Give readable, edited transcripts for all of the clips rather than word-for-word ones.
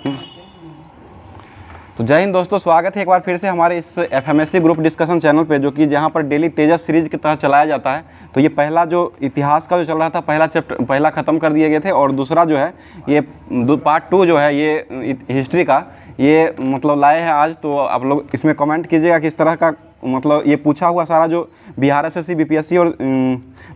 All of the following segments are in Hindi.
तो जय हिंद दोस्तों, स्वागत है एक बार फिर से हमारे इस एफएमएससी ग्रुप डिस्कशन चैनल पे, जो कि जहाँ पर डेली तेजस सीरीज की तरह चलाया जाता है। तो ये पहला जो इतिहास का जो चल रहा था, पहला चैप्टर पहला ख़त्म कर दिए गए थे, और दूसरा जो है ये पार्ट 2 जो है ये हिस्ट्री का, ये मतलब लाए हैं आज। तो आप लोग इसमें कमेंट कीजिएगा किस तरह का मतलब ये पूछा हुआ सारा जो बिहार एसएससी बीपीएससी और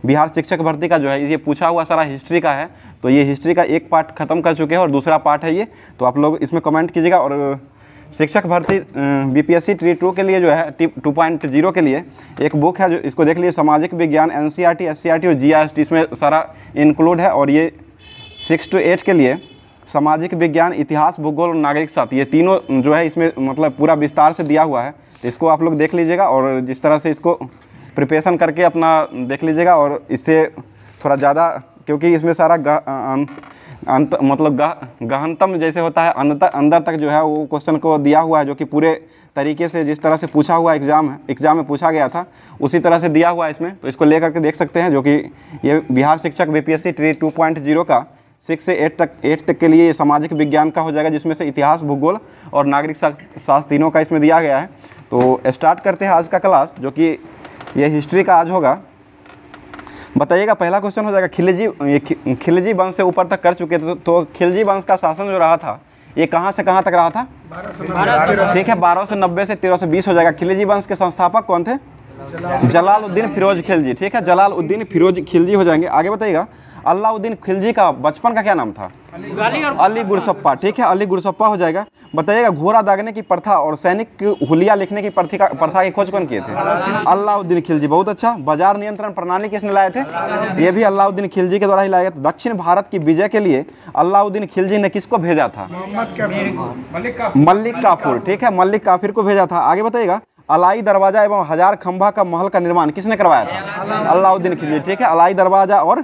बिहार शिक्षक भर्ती का जो है ये पूछा हुआ सारा हिस्ट्री का है। तो ये हिस्ट्री का एक पार्ट ख़त्म कर चुके हैं और दूसरा पार्ट है ये। तो आप लोग इसमें कमेंट कीजिएगा। और शिक्षक भर्ती बीपीएससी ट्री 2 के लिए जो है 2.0 के लिए एक बुक है, जो इसको देख लीजिए, सामाजिक विज्ञान एनसीईआरटी, एससीईआरटी और जीआईएसटी इसमें सारा इंक्लूड है। और ये 6 to 8 के लिए सामाजिक विज्ञान, इतिहास, भूगोल और नागरिक शास्त्र, ये तीनों जो है इसमें मतलब पूरा विस्तार से दिया हुआ है। तो इसको आप लोग देख लीजिएगा और जिस तरह से इसको प्रिपरेशन करके अपना देख लीजिएगा। और इससे थोड़ा ज़्यादा, क्योंकि इसमें सारा गहनतम जैसे होता है अंदर तक जो है वो क्वेश्चन को दिया हुआ है, जो कि पूरे तरीके से जिस तरह से पूछा हुआ एग्ज़ाम में पूछा गया था उसी तरह से दिया हुआ है इसमें। तो इसको लेकर के देख सकते हैं, जो कि ये बिहार शिक्षक बीपीएससी ट्री 2.0 का 6 से 8 तक के लिए सामाजिक विज्ञान का हो जाएगा, जिसमें से इतिहास, भूगोल और नागरिक शास्त्र तीनों का इसमें दिया गया है। तो स्टार्ट करते हैं आज का क्लास, जो कि ये हिस्ट्री का आज होगा। बताइएगा, पहला क्वेश्चन हो जाएगा, खिलजी वंश से ऊपर तक कर चुके थे। तो खिलजी वंश का शासन जो रहा था ये कहाँ से कहाँ तक रहा था? ठीक है, 1290 से 1320 हो जाएगा। खिलजी वंश के संस्थापक कौन थे? जलालुद्दीन फिरोज खिलजी। ठीक है, जलालुद्दीन फिरोज खिलजी हो जाएंगे। आगे बताइएगा, अलाउद्दीन खिलजी का बचपन का क्या नाम था? अली गुरसप्पा। ठीक है, अली गुरसप्पा हो जाएगा। बताइएगा, घोड़ा दागने की प्रथा और सैनिक की हुलिया लिखने की प्रथा की खोज कौन किए थे? अलाउद्दीन खिलजी। बहुत अच्छा। बाजार नियंत्रण प्रणाली किसने लाए थे? ये भी अलाउद्दीन खिलजी के द्वारा ही लाया गया। दक्षिण भारत की विजय के लिए अलाउद्दीन खिलजी ने किसको भेजा था? मलिक काफूर। ठीक है, मलिक काफिर को भेजा था। आगे बताइएगा, अलाई दरवाजा एवं हजार खंभा का महल का निर्माण किसने करवाया था? अलाउद्दीन खिलजी। ठीक है, अलाई दरवाजा और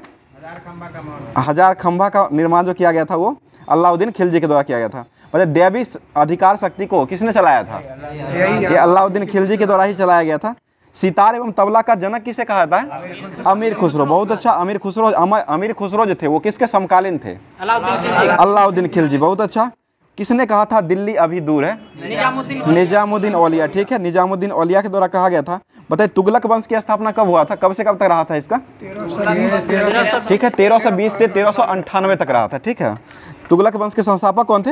हजार खंभा का निर्माण जो किया गया था वो अलाउद्दीन खिलजी के द्वारा किया गया था। मतलब दैवी अधिकार शक्ति को किसने चलाया था? ये अलाउद्दीन खिलजी के द्वारा ही चलाया गया था। सितार एवं तबला का जनक किसे कहा जाता है? अमीर खुसरो। बहुत अच्छा। अमीर खुसरो जो थे वो किसके समकालीन थे? अलाउद्दीन खिलजी। बहुत अच्छा। किसने कहा था दिल्ली अभी दूर है? निजामुद्दीन औलिया। ठीक है, निजामुद्दीन औलिया के द्वारा कहा गया था। बताइए, तुगलक वंश की स्थापना कब हुआ था? कब से कब तक रहा था इसका? ठीक है, 1320 से 1398 तक रहा था। ठीक है, तुगलक वंश के संस्थापक कौन थे?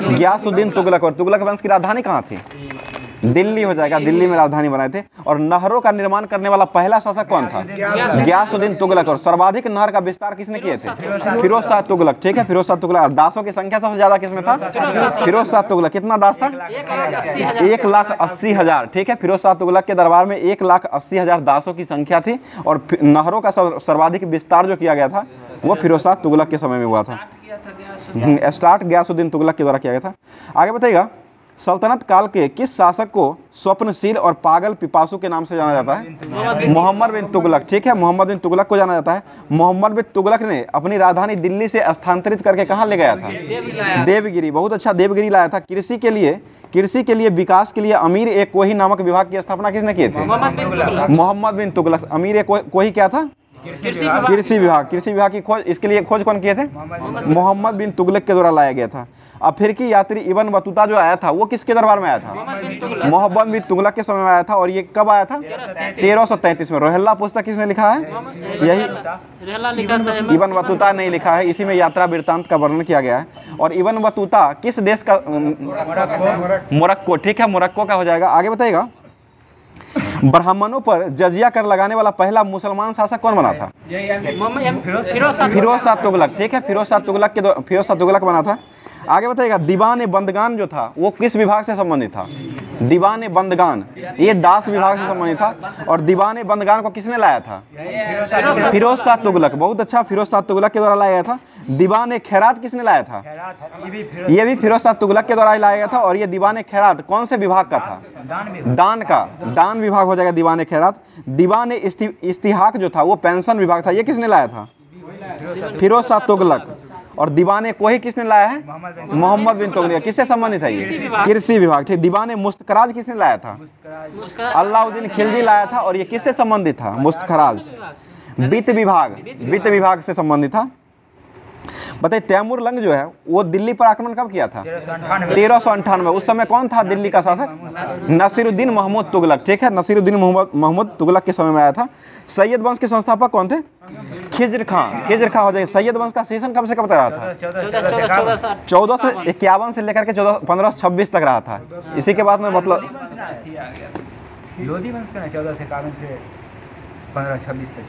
गयासुद्दीन तुगलक। और तुगलक वंश की राजधानी कहाँ थी? दिल्ली हो जाएगा, दिल्ली में राजधानी बनाए थे। और नहरों का निर्माण करने वाला पहला शासक कौन था? गयासुद्दीन तुगलक। और सर्वाधिक नहर का विस्तार किसने किए थे? फिरोज शाह तुगलक। ठीक है, फिरोज शाह तुगलक। दासों की संख्या सबसे ज्यादा किसमें था? फिरोज शाह तुगलक। कितना दास था? 1,80,000। ठीक है, फिरोज शाह तुगलक के दरबार में 1,80,000 दासों की संख्या थी। और नहरों का सर्वाधिक विस्तार जो किया गया था वो फिरोज शाह तुगलक के समय में हुआ था। स्टार्ट गयासुद्दीन तुगलक के द्वारा किया गया था। आगे बताइएगा, सल्तनत काल के किस शासक को स्वप्नशील और पागल पिपासु के नाम से जाना जाता है? मोहम्मद बिन तुगलक। ठीक है, मोहम्मद बिन तुगलक को जाना जाता है। मोहम्मद बिन तुगलक ने अपनी राजधानी दिल्ली से स्थानांतरित करके कहाँ ले गया था? देवगिरी। बहुत अच्छा, देवगिरी लाया था। कृषि के लिए विकास के लिए अमीर ए कोही नामक विभाग की स्थापना किसने किए थे? मोहम्मद बिन तुगलक। अमीर ए कोही क्या था? कृषि विभाग। कृषि विभाग की खोज, इसके लिए खोज कौन किए थे? मोहम्मद बिन तुगलक के द्वारा लाया गया था। अफ्रीकी यात्री इब्न बतूता जो आया था वो किसके दरबार में आया था? मोहम्मद बिन तुगलक के समय में आया था। और ये कब आया था? 1333 में। रोहिल्ला पुस्तक किसने लिखा है? यही इब्न बतूता नहीं लिखा है, इसी में यात्रा वृत्तांत का वर्णन किया गया है। और इब्न बतूता किस देश का? मोरक्को। ठीक है, मोरक्को का हो जाएगा। आगे बताइएगा, ब्राह्मणों पर जजिया कर लगाने वाला पहला मुसलमान शासक कौन बना था? फिरोज शाह तुगलक। ठीक है, फिरोज शाह तुगलक बना था। आगे बताइएगा, दीवान बंदगान जो था वो किस विभाग से संबंधित था? दीवान बंदगान ये दास विभाग से संबंधित था। और दीवान बंदगान को किसने लाया था? फिरोज शाह तुगलक। बहुत अच्छा, फिरोज शाह तुगलक के द्वारा लाया गया था। दीवान खैरात किसने लाया था? ये भी फिरोज शाह तुगलक के द्वारा लाया गया था। और ये दीवान खैरात कौन से विभाग का था? दान विभाग हो जाएगा दीवान खैरात। दीवान इस्तिहाक जो था वो पेंशन विभाग था। ये किसने लाया था? फिरोज शाह तुगलक। और दीवाने कोही किसने लाया है? मोहम्मद बिन तुगलक। किससे संबंधित है ये? कृषि विभाग। ठीक। दीवाने मुस्तखराज किसने लाया था? अलाउद्दीन खिलजी लाया था। और ये किससे संबंधित था? मुस्तखराज। वित्त विभाग से संबंधित था। बताइए तैमूर लंग जो है वो दिल्ली पर आक्रमण कब किया था? 1398। उस समय कौन था दिल्ली का शासक? नसीरुद्दीन महमूद तुगलक, ठीक है, नसीरुद्दीन महमूद तुगलक के समय में आया था। सैयद वंश के संस्थापक कौन थे? खिज्र खां हो जाएगा। सैयद वंश का शासन कब से कब तक रहा था? 1451 से लेकर के 1526 तक रहा था। इसी के बाद में मतलब लोधी वंश का 1451 से 1526 तक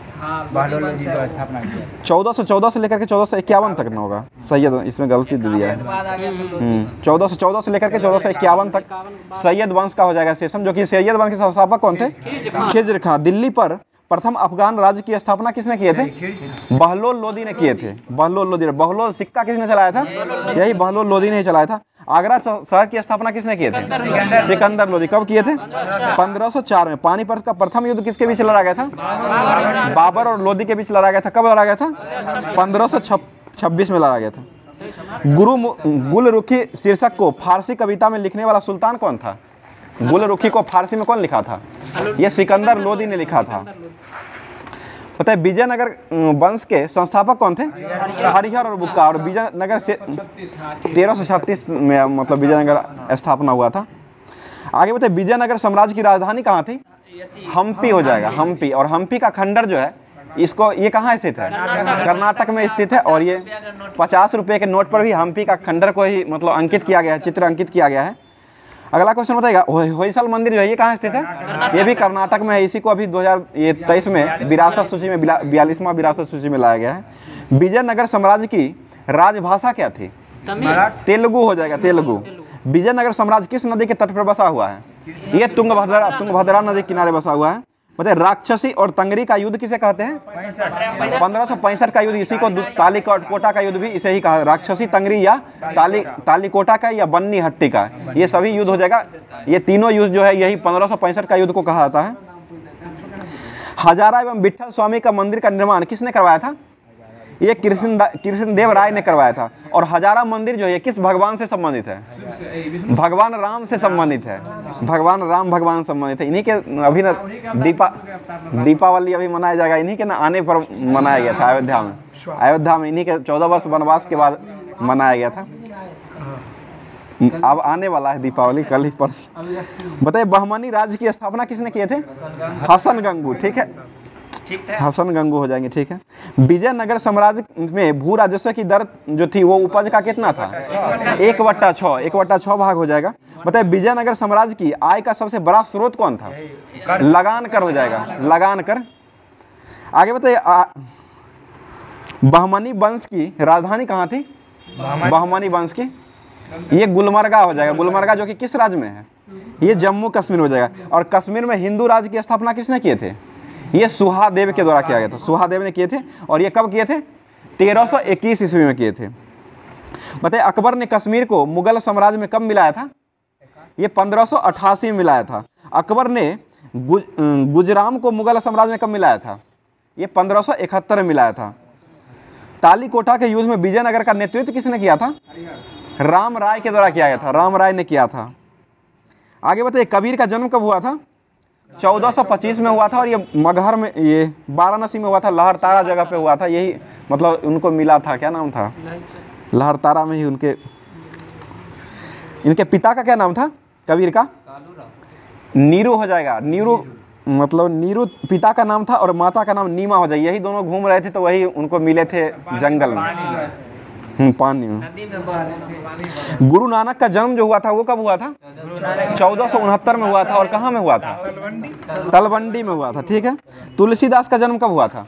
बहलोल लोधी की स्थापना की। 1414 से लेकर के 1451 तक ना होगा सैयद, इसमें गलती दे दिया है। 1414 से लेकर के 1451 तक सैयद वंश का हो जाएगा शासन, जो कि सैयद वंश के संस्थापक कौन थे? खिज्र खां। दिल्ली पर प्रथम अफगान राज्य की स्थापना किसने किए थे? बहलोल लोदी ने किए थे। बहलोल सिक्का किसने चलाया था? यही बहलोल लोदी ने ही चलाया था। आगरा शहर की स्थापना किसने किए थे? सिकंदर लोदी। कब किए थे? 1504 में। पानीपत का प्रथम युद्ध किसके बीच लड़ा गया था? बाबर और लोदी के बीच लड़ा गया था। कब लड़ा गया था? 1526 में लड़ा गया था। गुलरुखी शीर्षक को फारसी कविता में लिखने वाला सुल्तान कौन था? गुलरुखी को फारसी में कौन लिखा था? ये सिकंदर लोदी ने लिखा था। पता है विजयनगर वंश के संस्थापक कौन थे? हरिहर और बुक्का। और विजयनगर से 1336 में मतलब विजयनगर स्थापना हुआ था। आगे बताए विजयनगर साम्राज्य की राजधानी कहाँ थी? हम्पी हो जाएगा, हम्पी। और हम्पी का खंडर जो है इसको, ये कहाँ स्थित है? कर्नाटक में स्थित है। और ये 50 रुपये के नोट पर भी हम्पी का खंडर को ही मतलब अंकित किया गया है, चित्र अंकित किया गया है। अगला क्वेश्चन बताइएगा, होयसल मंदिर जो है ये कहाँ स्थित है? ये भी कर्नाटक में है। इसी को अभी 2023 में विरासत सूची में 42वां विरासत सूची में लाया गया है। विजयनगर साम्राज्य की राजभाषा क्या थी? तेलुगु हो जाएगा, तेलुगु। विजयनगर साम्राज्य किस नदी के तट पर बसा हुआ है? ये तुंगभद्रा नदी के किनारे बसा हुआ है। बताइए राक्षसी और तंगरी का युद्ध किसे कहते हैं? 1565 का युद्ध। इसी को तालीकोटा का युद्ध भी इसे ही कहा, राक्षसी तंगरी या तालीकोटा का या बन्नी हट्टी का, ये सभी युद्ध हो जाएगा। ये तीनों युद्ध जो है यही 1565 का युद्ध को कहा जाता है। हजारा एवं विठल स्वामी का मंदिर का निर्माण किसने करवाया था? ये कृष्णदेव राय ने करवाया था। और हजारा मंदिर जो है किस भगवान से संबंधित है? भगवान राम से संबंधित है। भगवान राम भगवान संबंधित है। इन्हीं के अभी ना दीपावली अभी मनाया जाएगा, इन्हीं के ना आने पर मनाया गया था अयोध्या में। इन्हीं के 14 वर्ष वनवास के बाद मनाया गया था। अब आने वाला है दीपावली, कल ही परसों। बताइए बहमनी राज्य की स्थापना किसने किए थे? हसन गंगू, ठीक है, हसन गंगू हो जाएंगे, ठीक है। विजयनगर साम्राज्य में भू राजस्व की दर जो थी वो उपज का कितना था? 1/6 भाग हो जाएगा। बताइए विजयनगर साम्राज्य की आय का सबसे बड़ा स्रोत कौन था? लगान कर हो जाएगा, लगान कर। आगे बताइए बहमनी वंश की राजधानी कहाँ थी? बहमनी वंश की ये गुलमर्गा हो जाएगा। गुलमर्गा जो कि किस राज्य में है? ये जम्मू कश्मीर हो जाएगा। और कश्मीर में हिंदू राज्य की स्थापना किसने किए थे? ये सुहादेव के द्वारा किया गया था। सुहादेव ने किए थे। और ये कब किए थे? 1321 ईस्वी में किए थे। बताइए अकबर ने कश्मीर को मुगल साम्राज्य में कब मिलाया था? ये 1588 में मिलाया था। अकबर ने गुजराम को मुगल साम्राज्य में कब मिलाया था? ये 1571 में मिलाया था। तालीकोटा के युद्ध में विजयनगर का नेतृत्व किसने किया था? राम राय के द्वारा किया गया था। राम राय ने किया था। आगे बताइए कबीर का जन्म कब हुआ था? 1425 में हुआ था। और ये मगहर में, ये वाराणसी में हुआ था। लहरतारा जगह पे हुआ था। यही मतलब उनको मिला था, क्या नाम था? लहरतारा में ही इनके पिता का क्या नाम था कबीर का? नीरू हो जाएगा। नीरू मतलब नीरू पिता का नाम था और माता का नाम नीमा हो जाएगा। यही दोनों घूम रहे थे तो वही उनको मिले थे जंगल में, पानी में। गुरु नानक का जन्म जो हुआ था वो कब हुआ था? 1469 में हुआ था। और कहाँ में हुआ था? तलवंडी में हुआ था, ठीक है। तुलसीदास का जन्म कब हुआ था?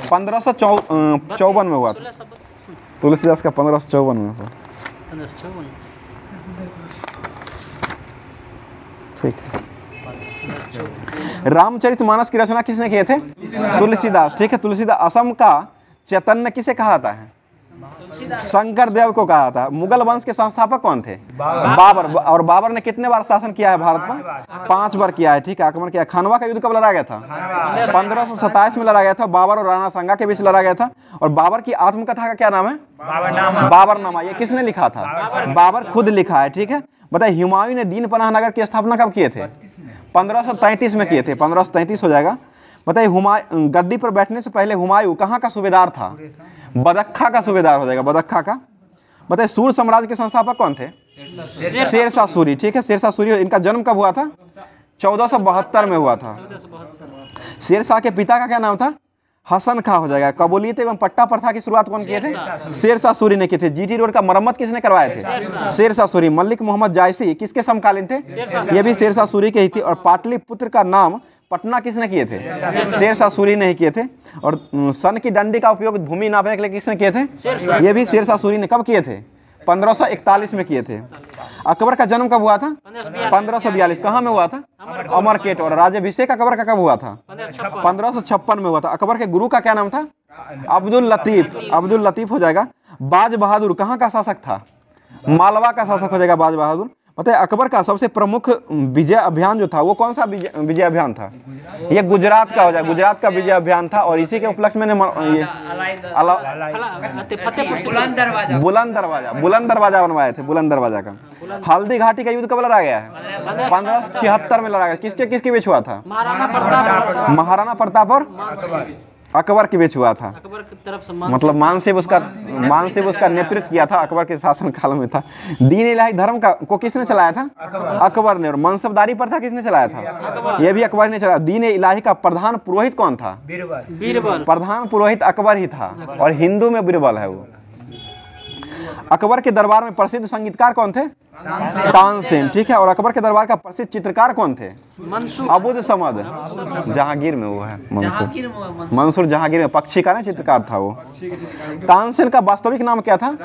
1554 में हुआ था। तुलसीदास का 1554 में हुआ, ठीक है। रामचरितमानस की रचना किसने किए थे? तुलसीदास, ठीक है। तुलसीदास। असम का चैतन्य किसे कहा जाता है? शंकर देव को कहा था। मुगल वंश के संस्थापक कौन थे? बाबर। और बाबर ने कितने बार शासन किया है भारत पर? 5 बार किया है, ठीक है, आक्रमण किया। खानवा का युद्ध कब लड़ा गया था? 1527 में लड़ा गया था। बाबर और राणा सांगा के बीच लड़ा गया था। और बाबर की आत्मकथा का क्या नाम है? बाबरनामा। ये किसने लिखा था? बाबर खुद लिखा है, ठीक है। बताइए हुमायूं ने दीन पनाह नगर की स्थापना कब किए थे? 1533 में किए थे। 1533 हो जाएगा। बताइए हुमायूं गद्दी पर बैठने से पहले हुमायूं कहाँ का सूबेदार था? बदख्खा का सूबेदार हो जाएगा, बदख्खा का। बताइए सूर्य साम्राज्य के संस्थापक कौन थे? शेरशाह सूरी, ठीक है, शेरशाह सूरी। इनका जन्म कब हुआ था? 1472 में हुआ था। शेरशाह के पिता का क्या नाम था? हसन खां हो जाएगा। कबूलियत एवं पट्टा प्रथा की शुरुआत कौन किए थे? शेरशाह सूरी ने की थी। जीटी रोड का मरम्मत किसने करवाए थे? शेरशाह सूरी। मलिक मोहम्मद जायसी किसके समकालीन थे? ये भी शेरशाह सूरी के ही थे। और पाटलिपुत्र का नाम पटना किसने किए थे? शेरशाह सूरी ने ही किए थे। और सन की डंडी का उपयोग भूमि नापने के लिए किसने किए थे? ये भी शेरशाह सूरी ने कब किए थे? 1541 में किए थे। अकबर का जन्म कब हुआ था? 1542। कहाँ में हुआ था? अमरकेट। और राज्याभिषेक अकबर का कब हुआ था? 1556 में हुआ था। अकबर के गुरु का क्या नाम था? अब्दुल लतीफ। अब्दुल लतीफ हो जाएगा। बाज बहादुर कहाँ का शासक था? मालवा का शासक हो जाएगा बाज बहादुर। बताइए अकबर का सबसे प्रमुख विजय अभियान जो था वो कौन सा विजय अभियान था? ये गुजरात का हो जाएगा, गुजरात का विजय अभियान था। और इसी के उपलक्ष्य में ये बुलंद दरवाजा बनवाए थे, बुलंद दरवाजा का। हल्दी घाटी का युद्ध कब लड़ा गया है? 1576 में लड़ा गया। किसके किसके बीच हुआ था? महाराणा प्रताप और अकबर के बीच हुआ था। मतलब मानसिब उसका नेतृत्व किया था, अकबर के शासन काल में था। दीन इलाही धर्म को किसने चलाया था? अकबर ने। और मनसबदारी प्रथा किसने चलाया था? ये भी अकबर ने चलाया। दीन इलाही का प्रधान पुरोहित कौन था? बीरबल। प्रधान पुरोहित अकबर ही था। और हिंदू में बीरबल है वो। अकबर के दरबार में प्रसिद्ध संगीतकार कौन थे? तानसेन, ठीक है। और अकबर के दरबार का प्रसिद्ध चित्रकार कौन थे? अबुद समद। जहांगीर में वो है मंसूर जहांगीर में पक्षी का ना चित्रकार था वो। तानसेन का वास्तविक नाम क्या था?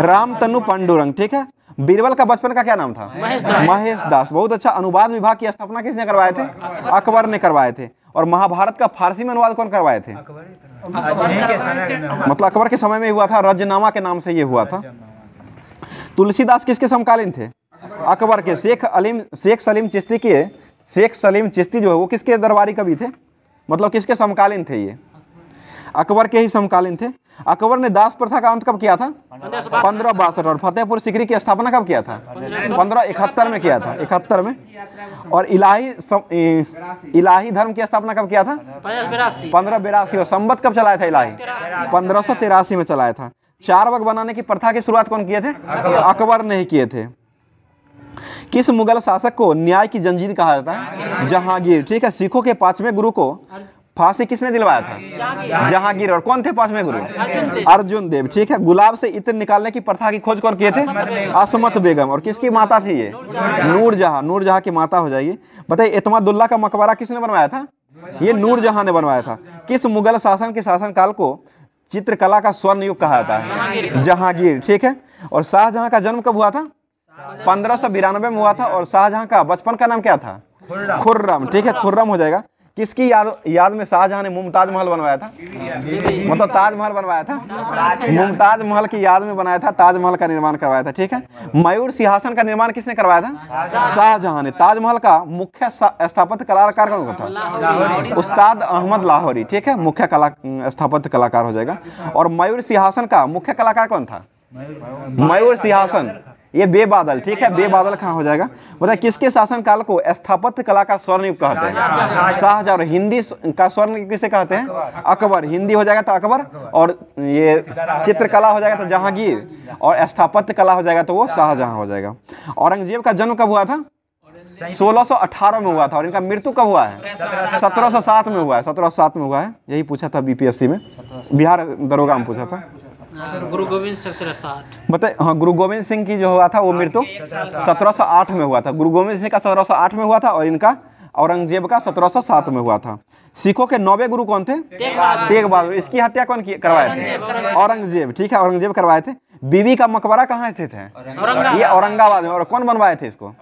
रामतनु पांडुरंग, ठीक है। बीरबल का बचपन का क्या नाम था? महेश दास। बहुत अच्छा। अनुवाद विभाग की स्थापना किसने करवाए थे? अकबर ने करवाए थे। और महाभारत का फारसी में अनुवाद कौन करवाए थे? मतलब अकबर के समय में हुआ था, रजनामा के नाम से ये हुआ था। तुलसीदास किसके समकालीन थे? अकबर के। शेख सलीम चिश्ती जो है वो किसके दरबारी कवि थे? मतलब किसके समकालीन थे? ये अकबर के ही समकालीन थे। अकबर ने दास प्रथा का अंत कब किया था? 1562। और फतेहपुर सीकरी की स्थापना कब किया था? 1571 में किया था, 71 में। और इलाही धर्म की स्थापना कब किया था? 1582। और संवत कब चलाया था इलाही? 1583 में चलाया था। 4 वर्ग बनाने की प्रथा की शुरुआत कौन किए थे? अकबर ने ही किए थे। किस मुगल शासक को न्याय की जंजीर कहा जाता है? जहांगीर, ठीक है। सिखों के 5वें गुरु को फांसी किसने दिलवाया था? जहांगीर। और कौन थे 5वें गुरु? अर्जुन देव, ठीक है। गुलाब से इत्र निकालने की प्रथा की खोज कौन किए थे? असमत बेगम। और किसकी माता थी ये? नूरजहां की माता हो जाएगी। बताइए एतमादुल्ला का मकबरा किसने बनवाया था? ये नूरजहां ने बनवाया था। किस मुगल शासन के शासनकाल को चित्रकला का स्वर्ण युग कहा जाता है? जहांगीर, ठीक है। और शाहजहां का जन्म कब हुआ था? 1592 में हुआ था। और शाहजहां का बचपन का नाम क्या था? खुर्रम, ठीक है। खुर्रम हो जाएगा। किसकी याद में शाहजहां ने मुमताज महल बनवाया था? मतलब ताजमहल बनवाया था। मुमताज महल की याद में बनाया था, ताजमहल का निर्माण करवाया था, ठीक है। मयूर सिंहासन का निर्माण किसने करवाया था? शाहजहां ने। ताजमहल का मुख्य स्थापत्य कलाकार कौन था? उस्ताद अहमद लाहौरी, ठीक है। मुख्य स्थापत्य कलाकार हो जाएगा। और मयूर सिंहासन का मुख्य कलाकार कौन था? मयूर सिंहासन। ये बेबादल, ठीक है। बेबादल कहाँ हो जाएगा? बताए किसके शासन काल को स्थापत्य कला का स्वर्ण युग कहते हैं? शाहजहां। और हिंदी का स्वर्ण युग किसे कहते हैं? अकबर। हिंदी हो जाएगा तो अकबर। और ये चित्रकला हो जाएगा तो जहांगीर। और स्थापत्य कला हो जाएगा तो वो शाहजहां हो जाएगा। औरंगजेब का जन्म कब हुआ था? 1618 में हुआ था। और इनका मृत्यु कब हुआ है? 1707 में हुआ है। 1707 में हुआ है। यही पूछा था बीपीएससी में, बिहार दरोगा में पूछा था। गुरु गोविंद सिंह बताए। हाँ, गुरु गोविंद सिंह की जो हुआ था वो मृत्यु 1708 में हुआ था। गुरु गोविंद सिंह का 1708 में हुआ था। और इनका औरंगजेब का 1707 में हुआ था। सिखों के 9वें गुरु कौन थे? तेग बहादुर। इसकी हत्या कौन करवाए थे? औरंगजेब, ठीक है। औरंगजेब करवाए थे। बीबी का मकबरा कहाँ स्थित है? ये औरंगाबाद में। और कौन बनवाए थे इसको?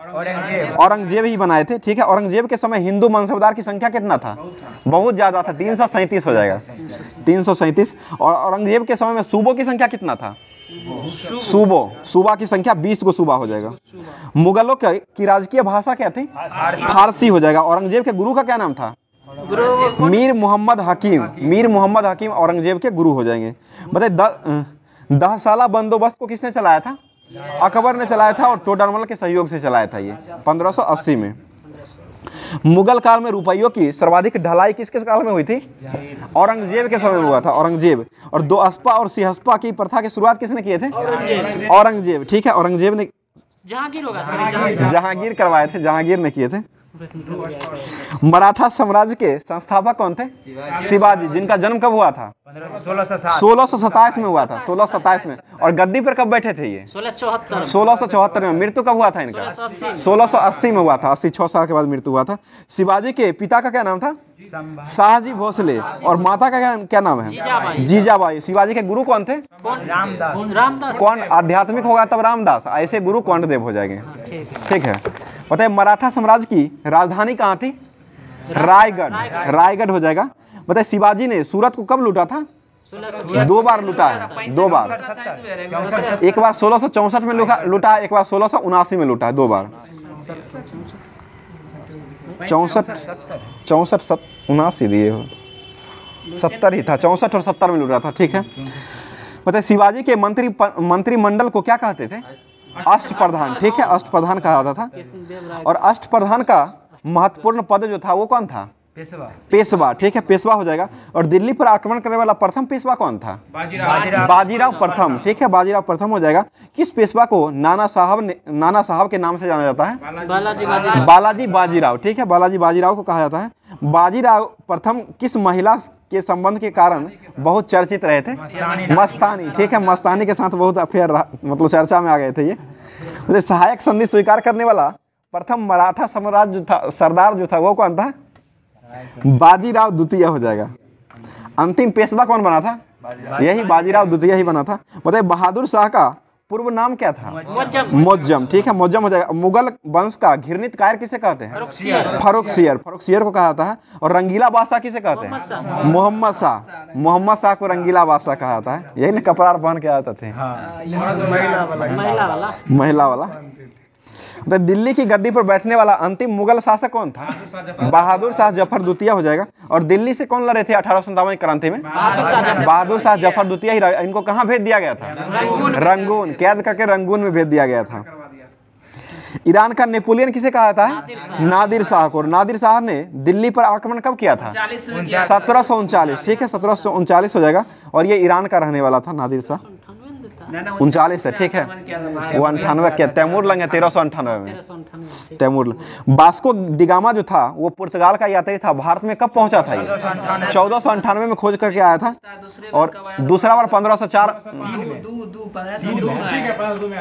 औरंगजेब ही बनाए थे, ठीक है। औरंगजेब के समय हिंदू मनसबदार की संख्या कितना था? बहुत ज्यादा था। 337 हो जाएगा, 337। और औरंगजेब के समय में सूबों की संख्या कितना था? सूबा की संख्या 20 को सूबा हो जाएगा। मुगलों की राजकीय भाषा क्या थी? फारसी हो जाएगा। औरंगजेब के गुरु का क्या नाम था? मीर मोहम्मद हकीम। मीर मोहम्मद हकीम औरंगजेब के गुरु हो जाएंगे। बताइए 10 साला बंदोबस्त को किसने चलाया था? अकबर ने चलाया था। और टोडरमल के सहयोग से चलाया था ये 1580 में। मुगल काल में रुपयों की सर्वाधिक ढलाई किसके काल में हुई थी? औरंगजेब के समय में हुआ था, औरंगजेब। और दो अस्पा और सिहस्पा की प्रथा की शुरुआत किसने किए थे? औरंगजेब। ठीक है, औरंगजेब ने, जहांगीर होगा, जहांगीर करवाए थे, जहांगीर ने किए थे। मराठा साम्राज्य के संस्थापक कौन थे? शिवाजी, जिनका जन्म कब हुआ था? 1627 में हुआ था, 1627 में। और गद्दी पर कब बैठे थे ये? 1674 में। मृत्यु कब हुआ था इनका? 1680 में हुआ था, 86 साल के बाद मृत्यु हुआ था। शिवाजी के पिता का क्या नाम था? शाहजी भोसले। और माता का क्या नाम है? जीजाबाई। शिवाजी के गुरु कौन थे? रामदास। कौन आध्यात्मिक होगा तब रामदास, ऐसे गुरु कौंडदेव हो जाएंगे। ठीक है, बताइए मराठा साम्राज्य की राजधानी कहाँ थी? रायगढ़। रायगढ़ हो जाएगा। बताइए शिवाजी ने सूरत को कब लूटा था? 2 बार लूटा है, 2 बार। एक बार 1664 में लूटा है, एक बार 1679 में लूटा है, 2 बार। 64 79 दिए हो, 70 ही था, 64 और 70 में लूटा था। ठीक है, बताइए शिवाजी के मंत्रिमंडल को क्या कहते थे? अष्टप्रधान। ठीक है, अष्टप्रधान कहा जाता था। और अष्टप्रधान का महत्वपूर्ण पद जो था वो कौन था? पेशवा। ठीक है, पेशवा हो जाएगा। और दिल्ली पर आक्रमण करने वाला प्रथम पेशवा कौन था? बाजीराव प्रथम। ठीक है, बाजीराव प्रथम हो जाएगा। किस पेशवा को नाना साहब के नाम से जाना जाता है? बालाजी बाजीराव। ठीक है, बालाजी बाजीराव को कहा जाता है। बाजीराव प्रथम किस महिला के संबंध के कारण बहुत चर्चित रहे थे? मस्तानी। ठीक है, मस्तानी के साथ बहुत अफेयर मतलब चर्चा में आ गए थे ये। सहायक संधि स्वीकार करने वाला प्रथम मराठा साम्राज्य जो था, सरदार जो था वो कौन था? बाजीराव द्वितीय हो जाएगा। अंतिम पेशवा कौन बना था? यही बाजीराव द्वितीय ही बना था। बताइए बहादुर शाह का पूर्व नाम क्या था? मुअज्जम। ठीक है, मुअज्जम हो जाएगा। मुगल वंश का घृणित कायर किसे कहते हैं? फर्रुखसियर को कहा जाता है। और रंगीला बादशाह किसे कहते हैं? मोहम्मद शाह। मोहम्मद शाह को रंगीला बादशाह कहा जाता है। यही ना कपड़ा पहन के आते थे, महिला वाला। तो दिल्ली की गद्दी पर बैठने वाला अंतिम मुगल शासक कौन था? बहादुर शाह जफर द्वितीय हो जाएगा। और दिल्ली से कौन लड़े थे 1857 की क्रांति में? बहादुर शाह जफर द्वितीय ही। इनको कहाँ भेज दिया गया था? रंगून। कैद करके रंगून में भेज दिया गया था। ईरान का नेपोलियन किसे कहा जाता है? नादिर शाह को। नादिर शाह ने दिल्ली पर आक्रमण कब किया था? 1739। ठीक है, 1739 हो जाएगा। और ये ईरान का रहने वाला था नादिर शाह। 39 है। ठीक है, वो 98 के तैमूर लंग है 1398 में। तैमूर। वास्को डिगामा जो था वो पुर्तगाल का यात्री था। भारत में कब पहुंचा था? ये 1498 में खोज करके आया था। और दूसरा बार 1504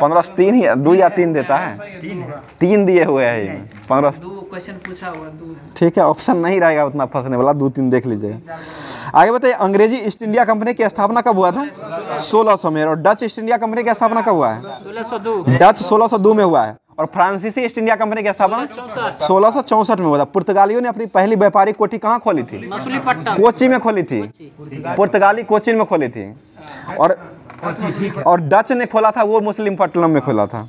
1503 ही 2 या 3 देता है, 3 दिए हुए हैं 15। ठीक है, ऑप्शन नहीं रहेगा उतना फंसने वाला, 2-3 देख लीजिएगा। आगे बताइए अंग्रेजी ईस्ट इंडिया कंपनी की स्थापना कब हुआ था? 1600 में। और डच ईस्ट इंडिया कंपनी की स्थापना कब हुआ है? 1602। डच 1602 में हुआ है। और फ्रांसीसी ईस्ट इंडिया कंपनी की स्थापना 1664 में हुआ था। पुर्तगालियों ने अपनी पहली व्यापारिक कोठी कहाँ खोली थी? कोची में खोली थी। पुर्तगाली कोचिन में खोली थी। और डच ने खोला था वो मुस्लिमपट्टनम में खोला था।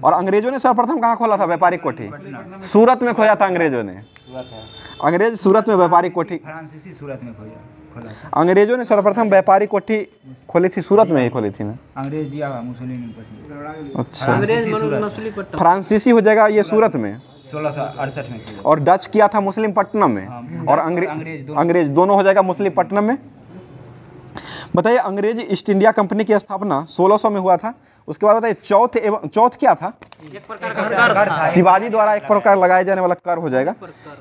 और अंग्रेजों ने सर्वप्रथम कहाँ खोला था व्यापारिक कोठी? सूरत में खोला था अंग्रेजों ने। अंग्रेज सूरत में व्यापारिक कोठी, फ्रांसीसी सूरत में खोला था। अंग्रेजों ने सर्वप्रथम व्यापारिक कोठी खोली थी, सूरत में ही खोली थी ना। अंग्रेज दिया मुसोलिनी। अच्छा, फ्रांसीसी हो जाएगा ये सूरत में 1668 में। और डच किया था मुस्लिमपट्टनम में। और अंग्रेज दोनों हो जाएगा मुस्लिमपट्टनम में। बताइए अंग्रेज ईस्ट इंडिया कंपनी की स्थापना 1600 में हुआ था। उसके बाद बताइए चौथ क्या था? एक प्रकार का कर था। शिवाजी द्वारा एक प्रकार लगाए जाने वाला कर हो जाएगा।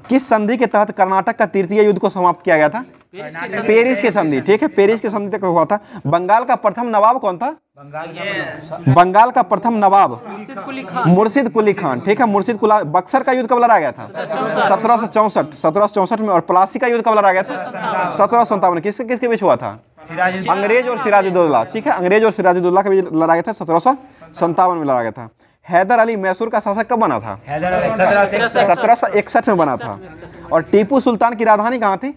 किस संधि के तहत कर्नाटक का तृतीय युद्ध को समाप्त किया गया था? पेरिस की संधि। ठीक है, पेरिस की संधि तक हुआ था। बंगाल का प्रथम नवाब कौन था? बंगाल का प्रथम नवाब मुर्शिद कुली खान। ठीक है, मुर्शिद कुली। बक्सर का युद्ध कब लड़ा गया था? 1764 में। और प्लासी का युद्ध कब लड़ा गया था? 1757। किसके बीच हुआ था? अंग्रेज और सिराजुद्दौला। ठीक है, अंग्रेज और सिराजुद्दौला के बीच लड़ा गया था, 1757 में लड़ा गया था। हैदर अली मैसूर का शासक कब बना था? 1761 में बना था। और टीपू सुल्तान की राजधानी कहाँ थी?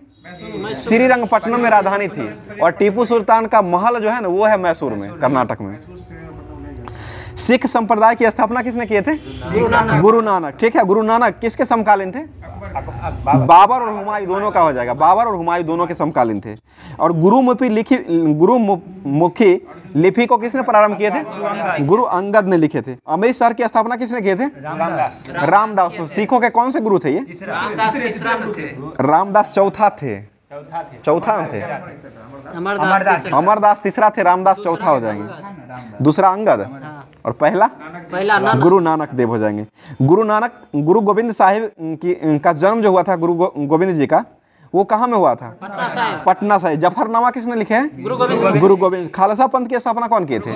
श्रीरंगपट्टनम में राजधानी थी। और टीपू सुल्तान का महल जो है ना वो है मैसूर में, कर्नाटक में। सिख संप्रदाय की स्थापना किसने किए थे? गुरु नानक। ठीक है, गुरु नानक किसके समकालीन थे? बाबर और हुमायूं दोनों का हो जाएगा, बाबर और हुमायूं दोनों के समकालीन थे। और गुरुमुखी लिपि को किसने प्रारंभ किए थे? गुरु अंगद ने लिखे थे। अमृतसर की स्थापना किसने किए थे? रामदास। सिखों के कौन से गुरु थे ये? रामदास चौथा थे, चौथा थे। अमरदास तीसरा थे, रामदास चौथा हो जाएंगे, दूसरा अंगद और पहला गुरु नानक देव हो जाएंगे। गुरु गोविंद साहिब का जन्म जो हुआ था, गुरु गोविंद जी का, वो कहाँ में हुआ था? पटना साहिब। जफरनामा किसने लिखे हैं? गुरु गोविंद। खालसा पंथ की स्थापना कौन किए थे?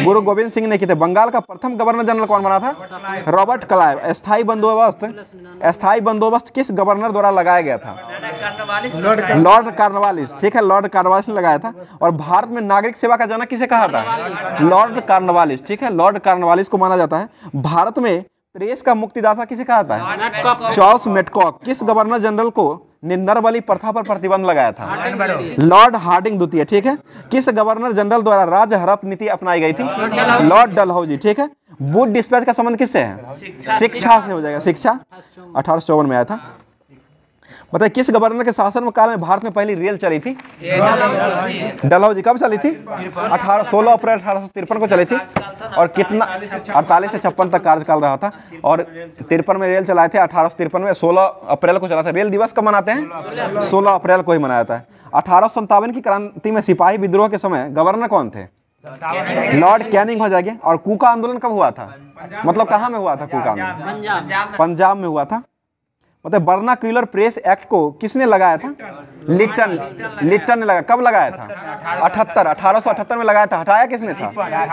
गुरु गोविंद सिंह ने किए थे। बंगाल का प्रथम गवर्नर जनरल कौन बना था? Robert Clive. स्थायी बंदोबस्त किस गवर्नर द्वारा लगाया गया था? Lord Cornwallis. ठीक है, लॉर्ड कार्नवालिस ने लगाया था। और भारत में नागरिक सेवा का जनक किसे कहा था? Lord Cornwallis. ठीक है, लॉर्ड कार्नवालिस को माना जाता है। भारत में प्रेस का मुक्तिदाता किसे कहा था? चार्ल्स मेडकॉक। किस गवर्नर जनरल को नरबली प्रथा पर प्रतिबंध लगाया था? लॉर्ड हार्डिंग द्वितीय। ठीक है, किस गवर्नर जनरल द्वारा राज हड़प नीति अपनाई गई थी? लॉर्ड डलहौजी। ठीक है, बूथ डिस्पैच का संबंध किससे है? शिक्षा से हो जाएगा, शिक्षा 1854 में आया था। बताइए किस गवर्नर के शासन काल में भारत में पहली रेल चली थी? डलहौजी। कब चली थी? 16 अप्रैल 1853 को चली थी। और कितना? 48 से 56 तक कार्यकाल रहा था। और 53 में रेल चलाए थे, 1853 में 16 अप्रैल को चला था। रेल दिवस कब मनाते हैं? 16 अप्रैल को ही मनाया जाता है। 1857 की क्रांति में सिपाही विद्रोह के समय गवर्नर कौन थे? लॉर्ड कैनिंग हो जाएंगे। और कूका आंदोलन कब हुआ था? मतलब कहाँ में हुआ था कूका आंदोलन? पंजाब में हुआ था। मतलब बर्नाक्यूलर प्रेस एक्ट को किसने लगाया था? लिट्टन ने लगाया। कब लगाया था? 1878 में लगाया था। हटाया किसने था?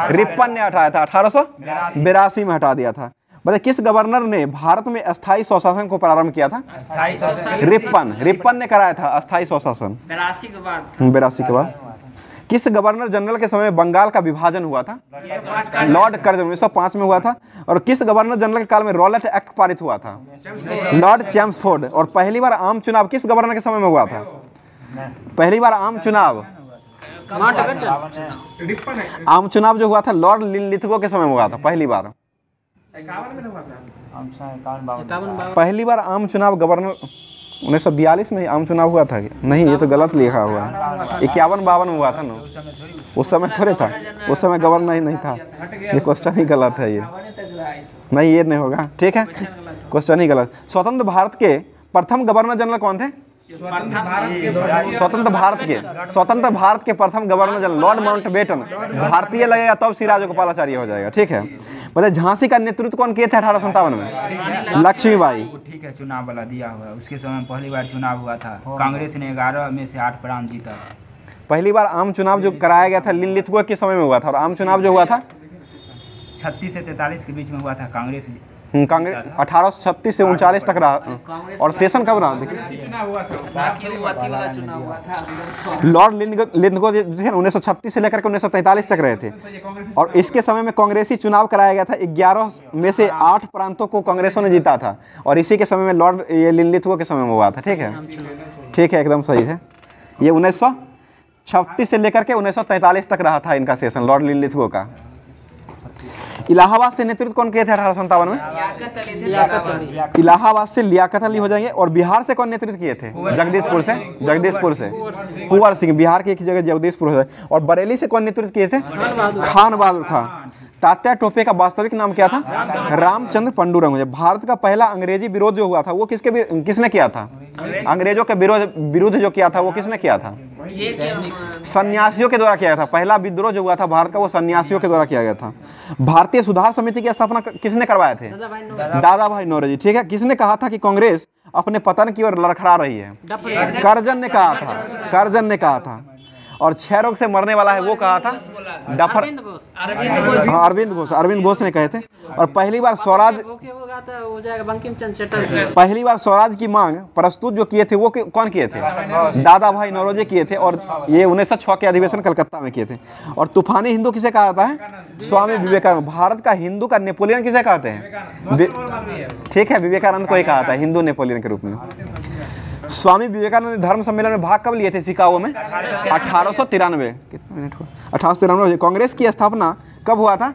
रिपन ने हटाया था। 1882 में हटा दिया था। बताइए किस गवर्नर ने भारत में अस्थायी स्वशासन को प्रारंभ किया था? रिपन ने कराया था अस्थायी स्वशासन 82 के बाद। किस गवर्नर जनरल के समय बंगाल का विभाजन हुआ था? Lord Curzon. 1905 में हुआ था। और किस गवर्नर जनरल के काल में रॉलेट एक्ट पारित हुआ था? Lord Chelmsford. और पहली बार आम चुनाव किस गवर्नर के समय में हुआ था? पहली बार आम चुनाव जो हुआ था लॉर्ड लिनलिथगो के समय में हुआ था। पहली बार आम चुनाव गवर्नर 1942 में आम चुनाव हुआ था। नहीं, ये तो गलत लिखा हुआ है। 51-52 में हुआ था ना। उस समय थोड़े था, उस समय गवर्नर ही नहीं था। ये क्वेश्चन ही गलत है। ये नहीं, ये नहीं होगा। ठीक है, क्वेश्चन ही गलत। स्वतंत्र भारत के प्रथम गवर्नर जनरल कौन थे? स्वतंत्र भारत के प्रथम गवर्नर जनरल लॉर्ड माउंटबेटन। भारतीय लगेगा तब सिराजगोपालाचार्य हो जाएगा। ठीक है, बताइए झांसी का नेतृत्व कौन किए थे 1857 में? लक्ष्मीबाई। ठीक है, चुनाव वाला दिया हुआ है। उसके समय पहली बार चुनाव हुआ था। कांग्रेस ने 11 में से 8 प्रांत जीता। पहली बार आम चुनाव जो कराया गया था लिनलिथगो के समय में हुआ था। और आम चुनाव जो हुआ था 36 से 43 के बीच में हुआ था। कांग्रेस 1836 से 39 तक रहा। और सेशन कब रहा? लॉर्ड लिनलिथगो 1936 से लेकर के 1943 तक रहे थे। और इसके समय में कांग्रेसी चुनाव कराया गया था। 11 में से 8 प्रांतों को कांग्रेसों ने जीता था। और इसी के समय में लॉर्ड लिनलिथगो के समय में हुआ था। ठीक है, ठीक है, एकदम सही है। ये 1936 से लेकर के 1943 तक रहा था इनका सेशन, लॉर्ड लिनलिथगो का। इलाहाबाद से नेतृत्व कौन किए थे 1857 में? इलाहाबाद से लियाकत अली हो जाएंगे। और बिहार से कौन नेतृत्व किए थे? जगदीशपुर से कुंवर सिंह। बिहार की एक जगह जगदीशपुर हो जाए। और बरेली से कौन नेतृत्व किए थे? खान बहादुर खान। तात्या टोपे का वास्तविक नाम क्या था? रामचंद्र पंडुरंग। भारत का पहला अंग्रेजी विरोध जो हुआ था वो किसने किया था? अंग्रेजों के विरुद्ध जो किया था वो किसने किया था? सन्यासियों के द्वारा किया था। पहला विद्रोह जो हुआ था भारत का वो सन्यासियों के द्वारा किया गया था। भारतीय सुधार समिति की स्थापना किसने करवाया थे? दादा भाई नौरोजी। ठीक है, किसने कहा था कि कांग्रेस अपने पतन की ओर लड़खड़ा रही है? कर्जन ने कहा था। और 6 रोग से मरने वाला है वो कहा था अरविंद घोष ने कहे थे। और पहली बार स्वराज की मांग प्रस्तुत जो किए थे वो कौन किए थे? दादा भाई नौरोजी किए थे। और ये 1906 के अधिवेशन कलकत्ता में किए थे। और तूफानी हिंदू किसे कहा जाता है? स्वामी विवेकानंद। भारत का हिंदू का नेपोलियन किसे कहते हैं? ठीक है, विवेकानंद को ही कहा था हिंदू नेपोलियन के रूप में। स्वामी विवेकानंद धर्म सम्मेलन में भाग कब लिए थे शिकागो में? 1893। कितना मिनट हुआ? 1893। कांग्रेस की स्थापना कब हुआ था?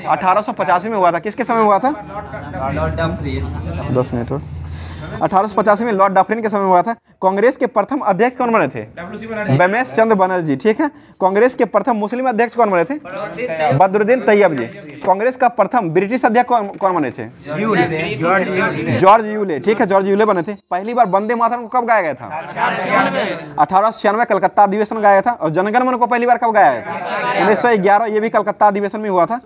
1885 में हुआ था। किसके समय हुआ था? 10 मिनट हुआ। 1885 में लॉर्ड डफरिन के समय में हुआ था। कांग्रेस के प्रथम अध्यक्ष कौन बने थे? बेमेश चंद्र बनर्जी, ठीक है। कांग्रेस के प्रथम मुस्लिम अध्यक्ष कौन बने थे? बदरुद्दीन तैयब जी। कांग्रेस का प्रथम ब्रिटिश अध्यक्ष कौन बने थे? जॉर्ज यूले, ठीक है, जॉर्ज यूले बने थे। पहली बार वंदे मातरम को कब गाया गया था? 1896 कलकत्ता अधिवेशन गाया था। और जनगण मन को पहली बार कब गाया गया था? 1911, ये भी कलकत्ता अधिवेशन में हुआ था।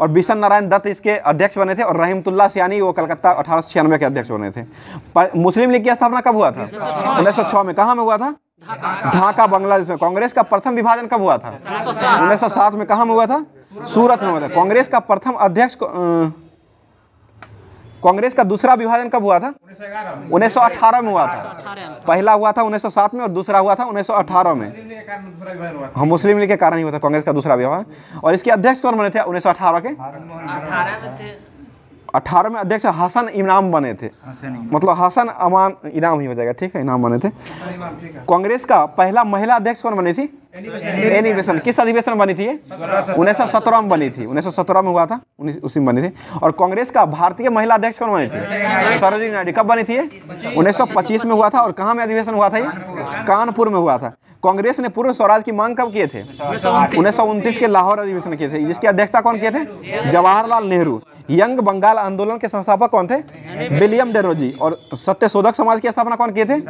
और बिशन नारायण दत्त इसके अध्यक्ष बने थे। और रहीमतुल्लाह सियानी वो कलकत्ता 1896 के अध्यक्ष बने थे। मुस्लिम लीग की स्थापना कब हुआ था? 1906 में। कहाँ में हुआ था? ढाका, बांग्लादेश में। कांग्रेस का प्रथम विभाजन कब हुआ था? 1907 में। कहाँ में हुआ था? सूरत में हुआ था। कांग्रेस का प्रथम अध्यक्ष कांग्रेस का दूसरा विभाजन कब हुआ था? 1918 में हुआ था। पहला हुआ था 1907 में और दूसरा हुआ था 1918 में। हाँ, मुस्लिम लीग के कारण ही हुआ था कांग्रेस का दूसरा विभाजन। और इसके अध्यक्ष कौन बने थे 1918 के? 18 में अध्यक्ष हसन इनाम बने थे। मतलब हसन अमान इनाम ही हो जाएगा, ठीक है, इनाम बने थे। कांग्रेस का पहला महिला अध्यक्ष कौन बनी थी? Annie Besant. किस अधिवेशन में बनी थी? 1917 में बनी थी। 1917 में हुआ था, उसी में बनी थी। और कांग्रेस का भारतीय महिला अध्यक्ष कौन बनी थी? सरोजिनी नायडू। कब बनी थी? 1925 में हुआ था। और कहाँ में अधिवेशन हुआ था? ये कानपुर में हुआ था। कांग्रेस ने पूर्ण स्वराज की मांग कब किए थे? 1929 के लाहौर अधिवेशन किए थे। जिसकी अध्यक्षता कौन किए थे? जवाहरलाल नेहरू। यंग बंगाल आंदोलन के संस्थापक कौन थे? विलियम डेरोजी। और सत्यशोधक समाज की स्थापना कौन किए थे?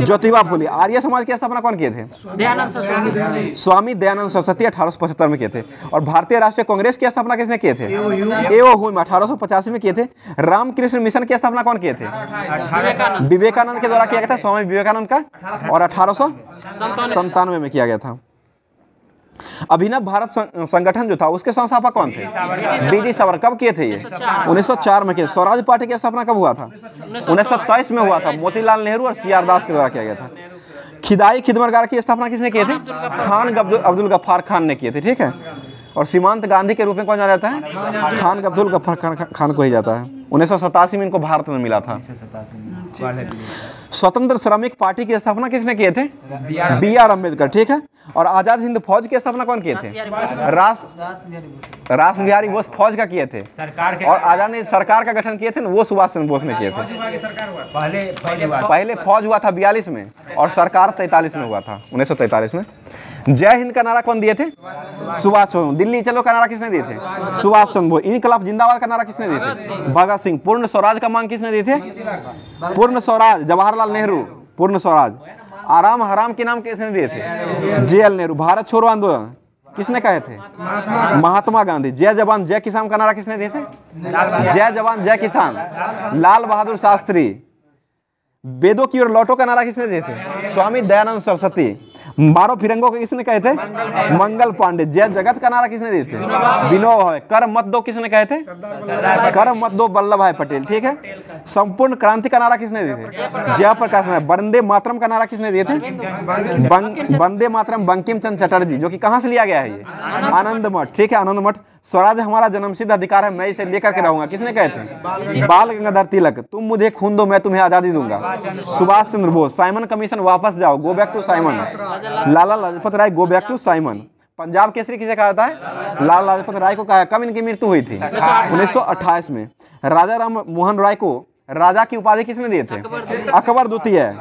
ज्योतिबा फुले। आर्य समाज की स्थापना कौन किए थे? स्वामी दयानंद सरस्वती 1875 में किए थे। और भारतीय राष्ट्रीय कांग्रेस की स्थापना किसने किए थे? एओ हुई 1885 में किए थे। रामकृष्ण मिशन की स्थापना कौन किए थे? विवेकानंद के द्वारा किया गया था, स्वामी विवेकानंद का। और 1897 में किया गया था। अभिनव भारत संगठन जो था उसके संस्थापक कौन थे? बीडी सावरकर। कब किए थे ये? 1904 में किए। स्वराज पार्टी की स्थापना कब हुआ था? 1923 में हुआ था। मोतीलाल नेहरू और सीआर दास के द्वारा किया गया था। खिदाई खिदमतगार की स्थापना किसने किए थे? खान अब्दुल गफ्फार खान ने किए थे, ठीक है। और सीमांत गांधी के रूप में कौन जाना जाता है? खान अब्दुल गफ्फार खान को ही जाता है। 1987 में इनको भारत में मिला था। स्वतंत्र श्रमिक पार्टी की स्थापना किसने किए थे? बी.आर. अम्बेडकर, ठीक है। और आजाद हिंद फौज की स्थापना कौन किए थे? रास बिहारी बोस फौज का किए थे। और आजाद हिंद सरकार का गठन किए थे ना, वो सुभाष चंद्र बोस ने किए थे। पहले फौज हुआ था 42 में और सरकार 43 में हुआ था, 1943 में। जय हिंद का नारा कौन दिए थे? सुभाष चंद्र। दिल्ली चलो का नारा किसने दिए थे? सुभाष चंद्र बोस। इनकलाब जिंदाबाद का नारा किसने दिए थे? भगत सिंह। पूर्ण स्वराज का मांग किसने दिए थे? पूर्ण स्वराज, जवाहरलाल नेहरू। पूर्ण स्वराज। आराम हराम के नाम किसने दिए थे? जे.एल. नेहरू। भारत छोड़ो आंदोलन किसने कहे थे? महात्मा गांधी। जय जवान जय किसान का नारा किसने दिए थे? जय जवान जय किसान, लाल बहादुर शास्त्री। वेदों की ओर लौटो का नारा किसने दिए थे? स्वामी दयानंद सरस्वती। मारो फिरंगों को किसने कहे थे? मंगल पांडे। जय जगत का नारा किसने दिए थे? विनोबा भावे। कर मत दो किसने कहे थे? कर मत दो वल्लभ भाई पटेल, ठीक है। संपूर्ण क्रांति का नारा किसने दिए थे? जयप्रकाश नारायण। वंदे मातरम का नारा किसने दिए थे? वंदे मातरम बंकिम चंद्र चटर्जी, जो कि कहां से लिया गया है? ये आनंद मठ, ठीक है, आनंद मठ। स्वराज हमारा जन्मसिद्ध अधिकार है, मैं इसे लेकर के रहूंगा, किसने कहे थे? बाल गंगाधर तिलक। तुम मुझे खून दो मैं तुम्हें आजादी दूंगा, सुभाष चंद्र बोस। साइमन कमीशन वापस जाओ, go back to Simon, Lala Lajpat Rai, go back to Simon. Punjab Kesari किसे कहा जाता है? लाला लाजपत राय को कहा। कब इनकी मृत्यु हुई थी? 1928 में। राजा राम मोहन राय को राजा की उपाधि किसने दिए थे? अकबर द्वितीय।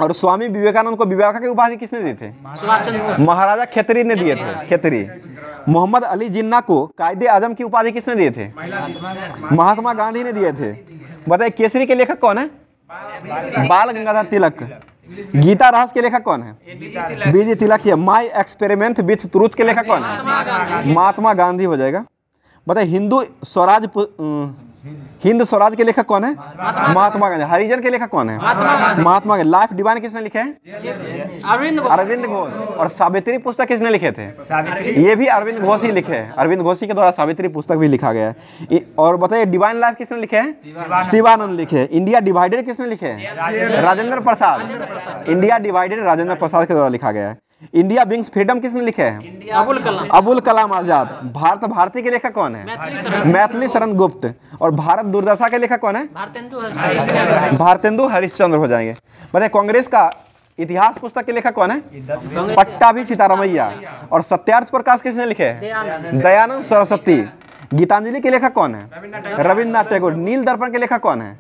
और स्वामी विवेकानंद को विवेका की उपाधि किसने दी थे? महाराजा खेतरी ने दिए थे, खेतरी। मोहम्मद अली जिन्ना को कायदे आजम की उपाधि किसने दिए थे? महात्मा गांधी ने दिए थे। बताइए केसरी के लेखक कौन है? बाल गंगाधर तिलक। गीता रहस्य के लेखक कौन है? बीजी तिलक है। माई एक्सपेरिमेंट विथ ट्रूथ के लेखक कौन है? महात्मा गांधी हो जाएगा। बताइए हिंद स्वराज के लेखक कौन है? महात्मा गांधी। हरिजन के लेखक कौन है? महात्मा गांधी। लाइफ डिवाइन किसने लिखे हैं? अरविंद घोष। और सावित्री पुस्तक किसने लिखे थे? ये भी अरविंद घोष ही लिखे हैं। अरविंद घोष के द्वारा सावित्री पुस्तक भी लिखा गया है। और बताइए डिवाइन लाइफ किसने लिखे हैं? शिवानंद लिखे हैं। इंडिया डिवाइडेड किसने लिखे हैं? राजेंद्र प्रसाद। इंडिया डिवाइडेड राजेंद्र प्रसाद के द्वारा लिखा गया है। इंडिया विंग्स फ्रीडम किसने लिखे हैं? अबुल कलाम आजाद। भारत भारती के लेखक कौन है? मैथिली शरण गुप्त। और भारत दुर्दशा के लेखक कौन है? भारतेंदु हरिश्चंद्र हो जाएंगे। बताइए कांग्रेस का इतिहास पुस्तक के लेखक कौन है? पट्टाभी सीतारामैया। और सत्यार्थ प्रकाश किसने लिखे हैं? दयानंद सरस्वती। गीतांजलि के लेखक कौन है? रविन्द्रनाथ टैगोर। नील दर्पण के लेखक कौन है?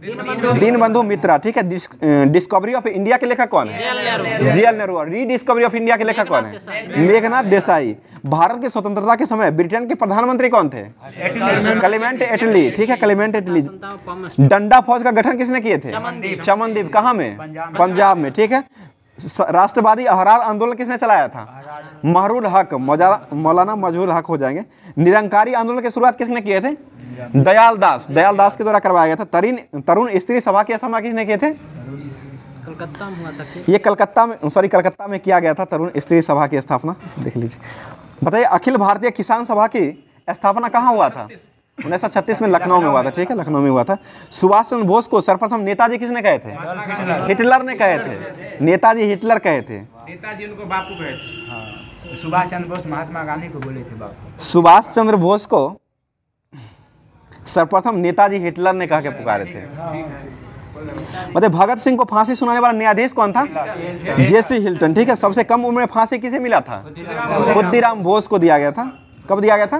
दीनबंधु मित्रा। ठीक है। डिस्कवरी ऑफ इंडिया के लेखक कौन है? GL Nehru. Rediscovery of India के लेखक कौन है? मेघनाथ देसाई। भारत की स्वतंत्रता के समय ब्रिटेन के प्रधानमंत्री कौन थे? क्लेमेंट एटली। ठीक है, क्लेमेंट एटली। डंडा फौज का गठन किसने किए थे? चमनदीप। कहाँ में? पंजाब में। ठीक है। राष्ट्रवादी अहरार आंदोलन किसने चलाया था? महरुल हक। मौलाना मजहुल हक हो जाएंगे। निरंकारी आंदोलन की शुरुआत किसने किए थे? दयाल दास। दयाल दास के द्वारा करवाया गया था। तरुण स्त्री सभा की स्थापना किसने किए थे? कलकत्ता में हुआ था। ये कलकत्ता में किया गया था तरुण स्त्री सभा की स्थापना। देख लीजिए। बताइए अखिल भारतीय किसान सभा की स्थापना कहाँ हुआ था? 1936 में लखनऊ में हुआ था। ठीक है, लखनऊ में हुआ था। सुभाष चंद्र बोस को सर्वप्रथम नेताजी किसने कहे थे? हिटलर ने कहे थे। नेताजी हिटलर कहे थे। नेताजी उनको बापू कहे थे। सुभाष चंद्र बोस महात्मा गांधी को बोले थे बापू। सुभाष चंद्र बोस को सर्वप्रथम नेताजी हिटलर ने कह के पुकारे थे। मतलब भगत सिंह को फांसी सुनाने वाला न्यायाधीश कौन था? जेसी हिल्टन। ठीक है। सबसे कम उम्र में फांसी किसे मिला था? खुद्दीराम बोस को दिया गया था। कब दिया गया था?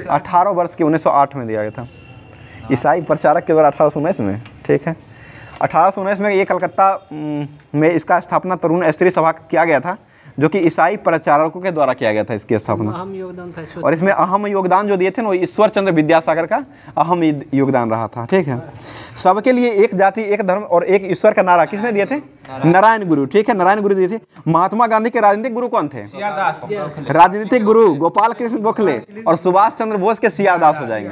18 वर्ष के 1908 में दिया गया था। ईसाई प्रचारक के द्वारा 1819 में। ठीक है। 1819 में ये कलकत्ता में इसका स्थापना तरुण स्त्री सभा किया गया था, जो कि ईसाई प्रचारकों के द्वारा किया गया था इसकी स्थापना। अहम योगदान था। और इसमें अहम योगदान जो दिए थे ना, वो ईश्वर चंद्र विद्यासागर का अहम योगदान रहा था। ठीक है। सबके लिए एक जाति, एक धर्म और एक ईश्वर का नारा किसने दिए थे? नारायण गुरु। ठीक है, नारायण गुरु दिए थे। महात्मा गांधी के राजनीतिक गुरु कौन थे? राजनीतिक गुरु गोपाल कृष्ण गोखले। और सुभाष चंद्र बोस के सियार दास हो जाएंगे।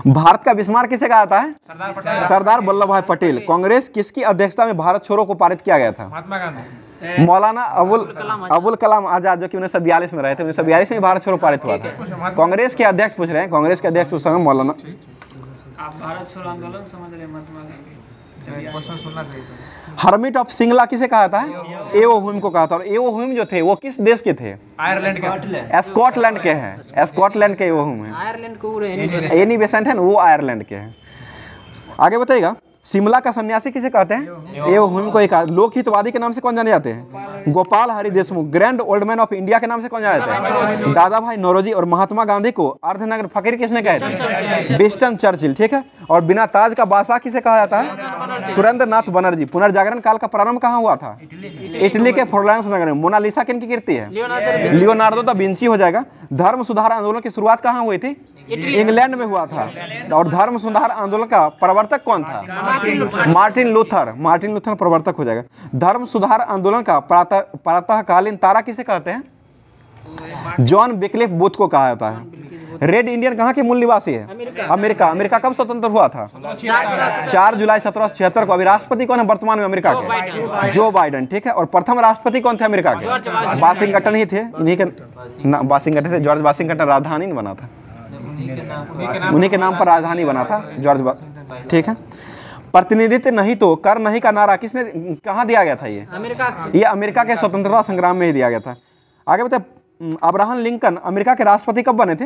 भारत का बिस्मार्क किसे कहा जाता है? सरदार वल्लभ भाई पटेल। कांग्रेस किसकी अध्यक्षता में भारत छोड़ो को पारित किया गया था? महात्मा गांधी। मौलाना अबुल कलाम आजाद, जो कि 1942 में रहे थे। 1942 में भारत छोड़ो पारित हुआ था। कांग्रेस के अध्यक्ष पूछ रहे हैं। कांग्रेस के अध्यक्ष उस समय मौलाना। आप भारत छोड़ो आंदोलन समझ रहे महात्मा गांधी। हर्मिट ऑफ सिंगला किसे कहा था? एओ हुइम को कहा था। और एओ हुइम जो थे वो किस देश के थे? आयरलैंड के। स्कॉटलैंड के हैं। स्कॉटलैंड के एओ हुइम है। आयरलैंड को एनी बेसेंट है ना, वो आयरलैंड के हैं। आगे बताइएगा। शिमला का सन्यासी किसे कहते हैं? एओ हुइम को। एक लोकहितवादी के नाम से कौन जाने जाते हैं? Gopal Hari Deshmukh. Grand old man of India के नाम से कौन जाने जाते हैं? दादा भाई नौरोजी। और महात्मा गांधी को अर्धनगर फकीर किसने कहे थे? Winston Churchill. ठीक है। और बिना ताज का बादशाह किसे कहा जाता है? सुरेंद्र नाथ बनर्जी। पुनर्जागरण काल का प्रारंभ कहाँ हुआ था? इटली के फ्लोरेंस नगर में। मोनालिसा किन की कीर्ति है? लियोनार्डो दा विंची हो जाएगा। धर्म सुधार आंदोलन की शुरुआत कहाँ हुई थी? इंग्लैंड में हुआ था। और धर्म सुधार आंदोलन का प्रवर्तक कौन था? Martin Luther. मार्टिन लूथर प्रवर्तक हो जाएगा। धर्म सुधार आंदोलन का प्रातःकालीन तारा किसे कहते हैं? जॉन विक्लिफ बूथ को कहा जाता है। रेड इंडियन कहाँ के मूल निवासी है? अमेरिका। अमेरिका कब स्वतंत्र हुआ था? 4 जुलाई 1776 को। अभी राष्ट्रपति कौन है वर्तमान में अमेरिका के? Joe Biden. ठीक है। और प्रथम राष्ट्रपति कौन थे अमेरिका के? वाशिंगटन ही थे। इन्हीं के वाशिंगटन थे। जॉर्ज वाशिंगटन राजधानी नहीं बना था, उन्हीं के नाम पर राजधानी बना था जॉर्ज। ठीक है। प्रतिनिधित्व नहीं तो कर नहीं का नारा किसने कहाँ दिया गया था? ये अमेरिका के स्वतंत्रता संग्राम में ही दिया गया था। आगे बताए। अब्राहम लिंकन अमेरिका के राष्ट्रपति कब बने थे?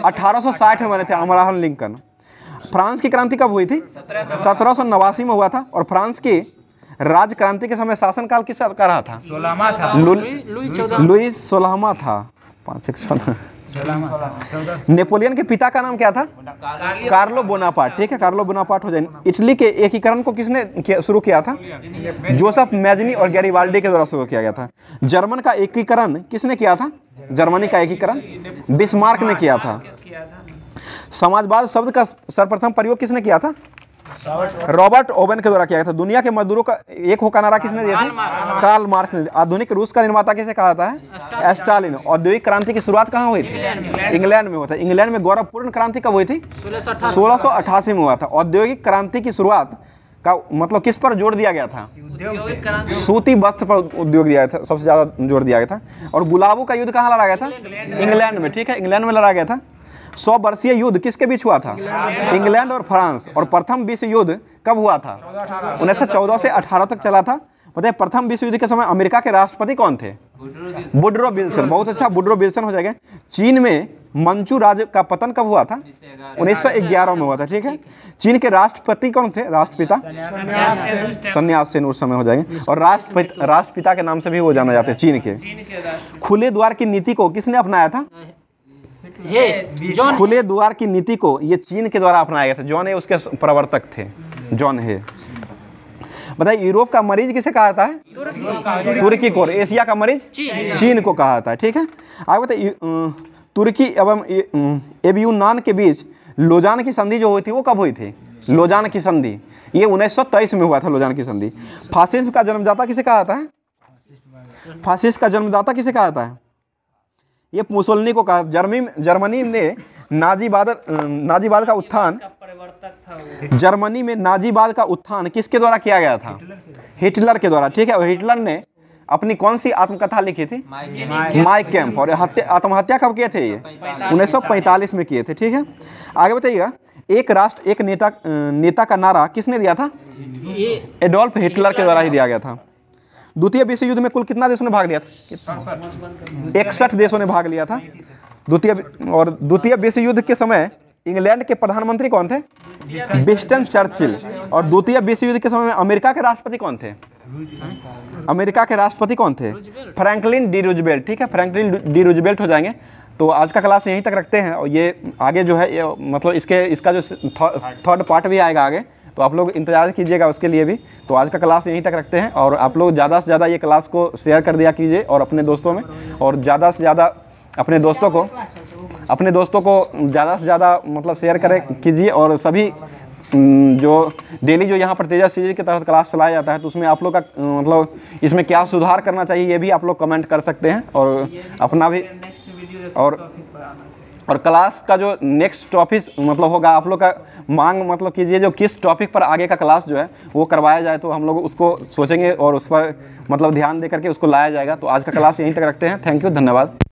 1860 में बने थे अब्राहम लिंकन। फ्रांस की क्रांति कब हुई थी? 1789 में हुआ था। और फ्रांस की राज क्रांति के समय शासनकाल किसका रहा था? 16वां था। लुईस 16वां था। 5 नेपोलियन के पिता का नाम क्या था? Carlo Bonaparte. ठीक है, कार्लो बोनापार्ट हो जाए। इटली के एकीकरण को किसने शुरू किया था? जोसेफ मैजनी और गैरिबाल्डी के द्वारा शुरू किया गया था। जर्मन का एकीकरण किसने किया था? जर्मनी का एकीकरण बिस्मार्क ने किया था। समाजवाद शब्द का सर्वप्रथम प्रयोग किसने किया था? रॉबर्ट ओवेन के द्वारा किया गया था। दुनिया के मजदूरों का एक हो का नारा किसने दिया था? कार्ल मार्क्स ने। आधुनिक रूस का निर्माता किसे कहा जाता है? स्टालिन। औद्योगिक क्रांति की शुरुआत कहाँ हुई थी? इंग्लैंड में हुआ था। इंग्लैंड में गौरवपूर्ण क्रांति कब हुई थी? 1688 में हुआ था। औद्योगिक क्रांति की शुरुआत का मतलब किस पर जोर दिया गया था? सूती वस्त्र पर उद्योग दिया गया था, सबसे ज्यादा जोर दिया गया था। और गुलाबों का युद्ध कहाँ लड़ा गया था? इंग्लैंड में। ठीक है, इंग्लैंड में लड़ा गया था। 100 वर्षीय युद्ध किसके बीच हुआ था? इंग्लैंड और फ्रांस। और प्रथम विश्व युद्ध कब हुआ था? 1914 से 18 तक चला था। बताइए प्रथम विश्व युद्ध के समय अमेरिका के राष्ट्रपति कौन थे? Woodrow Wilson. बहुत अच्छा, वुडरो विल्सन हो जाएगा। चीन में मंचू राज्य का पतन कब हुआ था? 1911 में हुआ था। ठीक है। चीन के राष्ट्रपति कौन थे? राष्ट्रपिता सन्यास सेन उस समय हो जाएंगे। और राष्ट्रपिता के नाम से भी वो जाना जाते हैं चीन के। खुले द्वार की नीति को किसने अपनाया था? हे जॉन खुले द्वार की नीति को ये चीन के द्वारा अपनाया गया था। जॉन हे उसके प्रवर्तक थे, जॉन हे। बताइए यूरोप का मरीज किसे कहा जाता है? तुर्की को। एशिया का मरीज चीन को कहा जाता है। ठीक है, आगे बताइए तुर्की एवं यूनान के बीच लोजान की संधि जो हुई थी वो कब हुई थी? लोजान की संधि ये 1923 में हुआ था, लोजान की संधि। फासिज्म का जन्मदाता किसे कहा जाता है? फासिस्ट का जन्मदाता किसे कहा जाता है? ये मुसोलिनी को कहा। जर्मनी ने नाजीवाद का उत्थान, जर्मनी में नाजीवाद का उत्थान किसके द्वारा किया गया था? हिटलर के द्वारा। ठीक है, और हिटलर ने अपनी कौन सी आत्मकथा लिखी थी? My camp. और आत्महत्या कब किए थे? ये 1945 में किए थे। ठीक है, आगे बताइएगा एक राष्ट्र एक नेता का नारा किसने दिया था? एडोल्फ हिटलर के द्वारा ही दिया गया था। द्वितीय विश्व युद्ध में कुल कितना देशों ने भाग लिया था? 61 देशों ने भाग लिया था। द्वितीय विश्व युद्ध के समय इंग्लैंड के प्रधानमंत्री कौन थे? Winston Churchill. और द्वितीय विश्व युद्ध के समय में अमेरिका के राष्ट्रपति कौन थे? अमेरिका के राष्ट्रपति कौन थे? Franklin D Roosevelt. ठीक है, फ्रैंकलिन डी रूजवेल्ट हो जाएंगे। तो आज का क्लास यहीं तक रखते हैं, और ये आगे जो है ये मतलब इसका जो थर्ड पार्ट भी आएगा आगे, तो आप लोग इंतजार कीजिएगा उसके लिए भी। तो आज का क्लास यहीं तक रखते हैं, और आप लोग ज़्यादा से ज़्यादा ये क्लास को शेयर कर दिया कीजिए और अपने दोस्तों में, और ज़्यादा से ज़्यादा अपने दोस्तों को ज़्यादा से ज़्यादा मतलब शेयर करें कीजिए। और सभी जो डेली जो यहाँ पर तेजस सीरीज के तहत क्लास चलाया जाता है, तो उसमें आप लोग का मतलब इसमें क्या सुधार करना चाहिए ये भी आप लोग कमेंट कर सकते हैं, और अपना भी और क्लास का जो नेक्स्ट टॉपिक मतलब होगा आप लोग का मांग मतलब कीजिए जो किस टॉपिक पर आगे का क्लास जो है वो करवाया जाए, तो हम लोग उसको सोचेंगे और उस पर मतलब ध्यान दे करके उसको लाया जाएगा। तो आज का क्लास यहीं तक रखते हैं। थैंक यू, धन्यवाद।